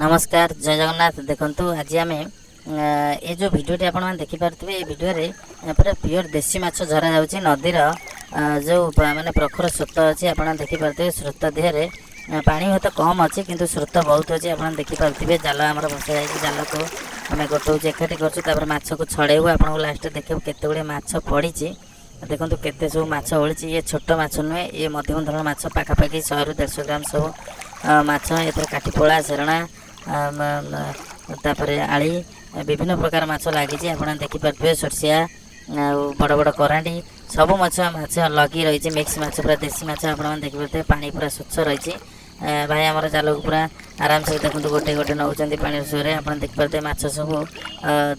नमस्कार जय जगन्नाथ। देखो आज आम ये जो भिडियोटी आप देखिपे ये भिडियो पूरा प्योर देसी माछ झरा जाऊँगी नदीर जो माने प्रखर स्रोत अच्छी आप देखिपे स्रोत देहरे पानी हत कम अच्छी किंतु स्रोत बहुत अच्छी आप देखिपे जाल आम भसा जाए जाल को आम गोटाऊँ एकाठी कर माछ को छड़ेबू आपको लास्ट देखो केते गुड़े माछ पड़ी देखो केते सब माछ ओळी ये छोट माछ नुहे ये मध्यम धरण माछ पाखापाखि 100 ରୁ 150 ग्राम सब माछ एथर काठीपोला सेरणा तापर आली विभिन्न प्रकार माछ लगी आप देखिपे सोरसिया बड़ बड़ करांडी सब माछ लगी रही मिक्स माछ पूरा देसी माछ आप देखिपे पानी पूरा स्वच्छ रही भाई आमर जाल को पूरा आराम से देखो गोटे गोटे नौ पानी सुरे आप देखिपे माछ सब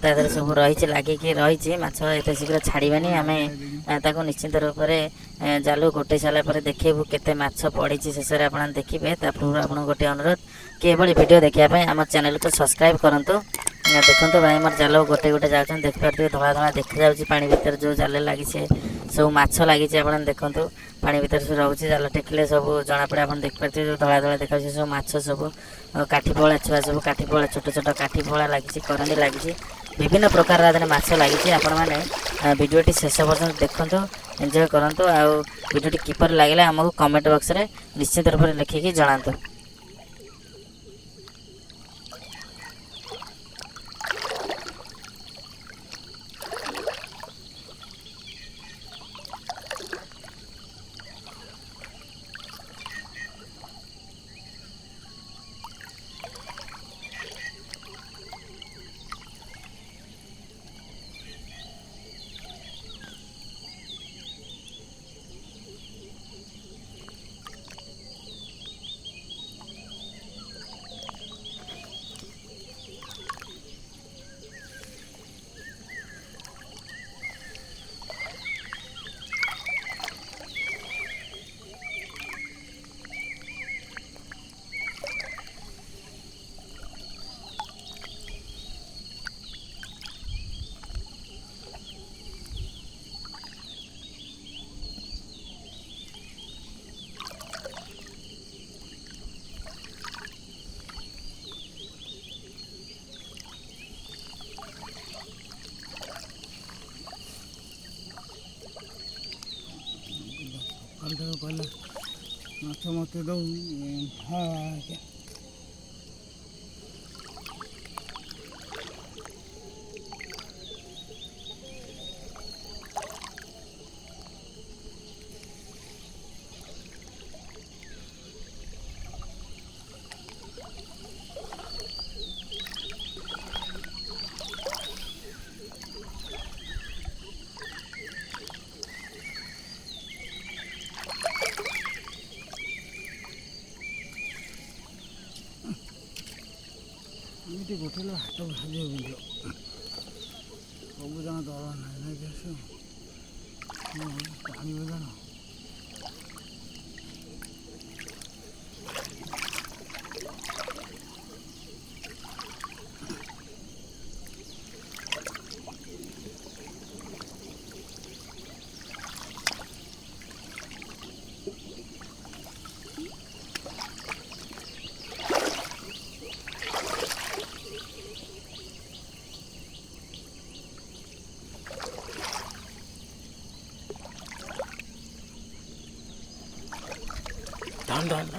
तादेह सब रही लगिकी रही माछ एत शीघ्र छाड़बानी आम निश्चिंत रूप से जाल गोटे सारापर देखू केते माछ पड़ी शेष में आप देखिए पूर्व आप गोटे अनुरोध कि ये वीडियो देखापी आम चैनल को सब्सक्राइब करूँ। देखो भाई मोर जाल गोटे गोटे जाऊँ देखिपे धला धला देखा जाऊँगी पानी भीतर जो जाल लगी सब माछ लगी आप देखो पानी भीतर सब रोचे जाल टेकिले सब जना पड़े आप देखिपे जो धला धला देखा सब माछ सब काठीपोला छुआ सब काठीपोला छोट छोट काठीपोला लगी करांडी लगी विभिन्न प्रकार माछ लगी आपण मैंने वीडियोटी शेष पर्यटन देखो एंजॉय करूँ आ वीडियोटी किपर लगे आमको कमेंट बॉक्स रे निश्चित रूप से लिखिकी जनातु। पहले माछ मत दो हाँ ଏମିତି ଗୋଟେଲେ ହାତ ଭାଜି ହେବ ସବୁ ଜଣ ଦଳ ନାହିଁ ନାଇଁ ଆସ ପାଣି ବେଦନ Done.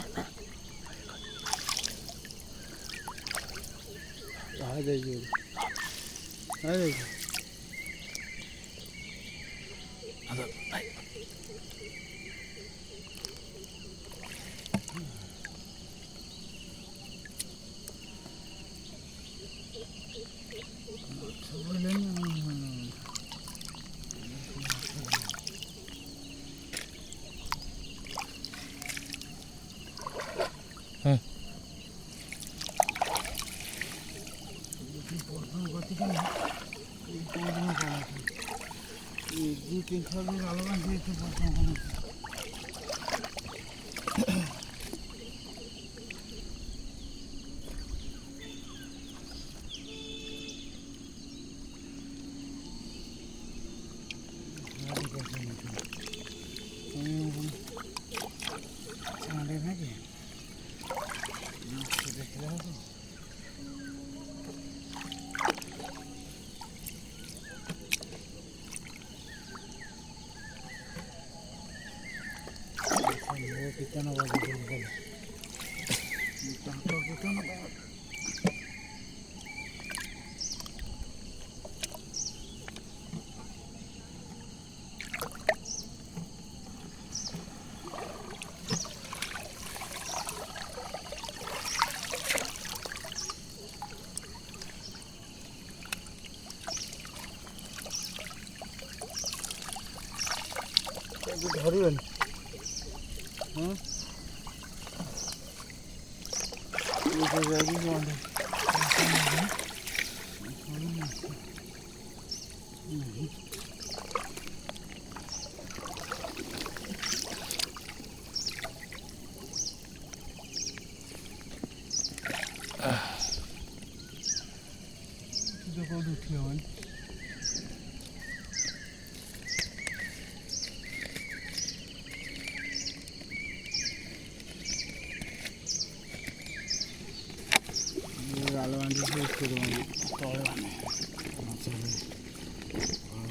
आ जाइए तीन साल କୀର୍ତ୍ତନ ବଜେଇଦେଲି ତାଙ୍କ କୀର୍ତ୍ତନ ଧରିବେନି ଯାଇକି ବନ୍ଧ କୋଉଠି ଉଠି ହବନି ଜାଲ ବାନ୍ଧିକି ଉଠି ଦେବନି ତଳେ ବାନ୍ଧେ ମାଛ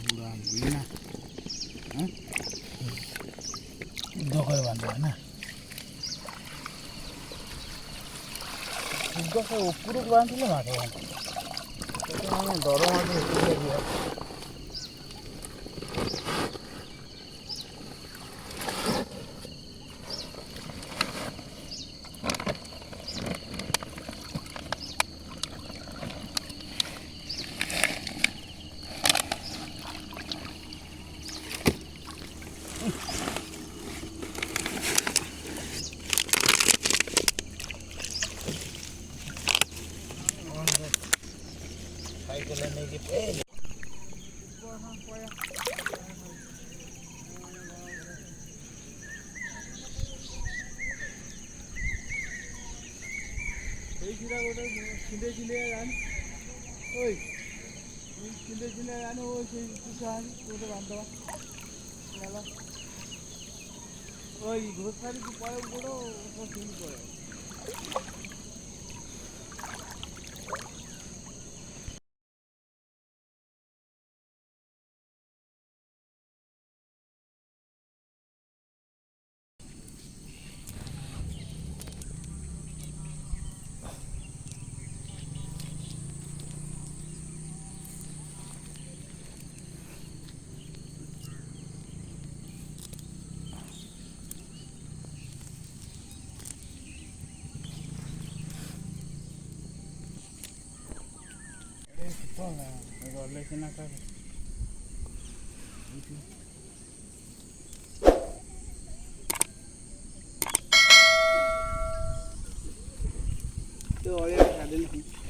ବୁଡ଼ା ଆଣିବି ନା ଧୋକରେ ବାନ୍ଧିବା ନା ସେ ଉପରକୁ ବାନ୍ଧିଲେ ମାଛ ବାନ୍ଧେ ଡର ମାଛ ଯିବା ସାଇକେଲ ନେଇକି ପଳେଇଲି ସେଇଟା ଗୋଟେ ଛିଣ୍ଡେଇ ଆଣି ଓଇ ଛିଣ୍ଡେଇ ଆଣି ଓ ସେଇ ପିଛା ଆଣି ଗୋଟେ ବାନ୍ଧବା ହେଲା ওই ঘোষারি পরে বড় শুরু করে ଗଲେ ସିନା କାଳେ ଅଳିଆ ଛାଡ଼ିଲି